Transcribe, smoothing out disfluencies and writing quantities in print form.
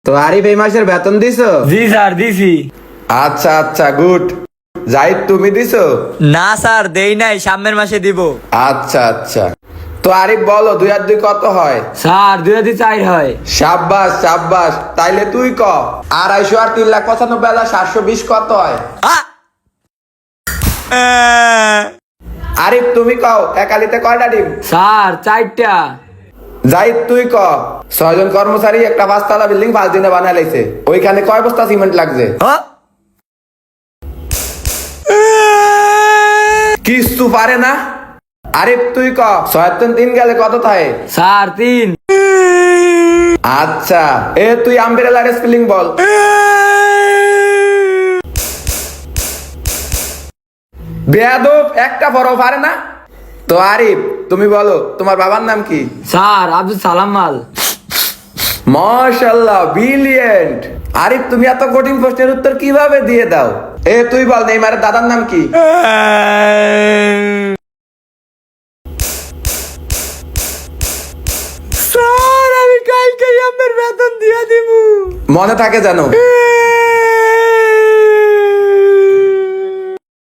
তো আরিফ এই মাসের বেতন দিছো? জি স্যার দিছি। আচ্ছা আচ্ছা গুড। জাহিদ তুমি দিছো? না স্যার দেই নাই, সামনের মাসে দিব। আচ্ছা আচ্ছা। তো আরিফ বলো 2 আর 2 কত হয়? স্যার 2 আর 2 4 হয়। সাব্বাস সাব্বাস। তাইলে তুই ক 250 আর 3,95,720 কত হয়? আরিফ তুমি কও একালিতে কয়টা ডিম? স্যার 4টা। জাহিদ তুই ক 6 জন কর্মচারী একটা 5 তলা বিল্ডিং 5 দিনে বানায় লাইছে, ওইখানে কয় বস্তা সিমেন্ট লাগছে? কিছু পারে না। আরিফ তুই ক 6 আর 3 গেলে কত থাকে? স্যার 3। আচ্ছা এ তুই আমব্রেলার স্পেলিং বল। বেয়াদব, একটা বড় পারে না। তো আরিফ তুমি বলো তোমার বাবার নাম কি? স্যার আব্দুল সালাম মাল। মাশাআল্লাহ ব্রিলিয়েন্ট। আরিফ তুমি এত কঠিন প্রশ্নের উত্তর কিভাবে দিয়ে দাও? এ তুই বল নেইমারের দাদার নাম কি? স্যার আমি কালকে আপনার বেতন দিয়ে দিব। মনে থাকে জানো?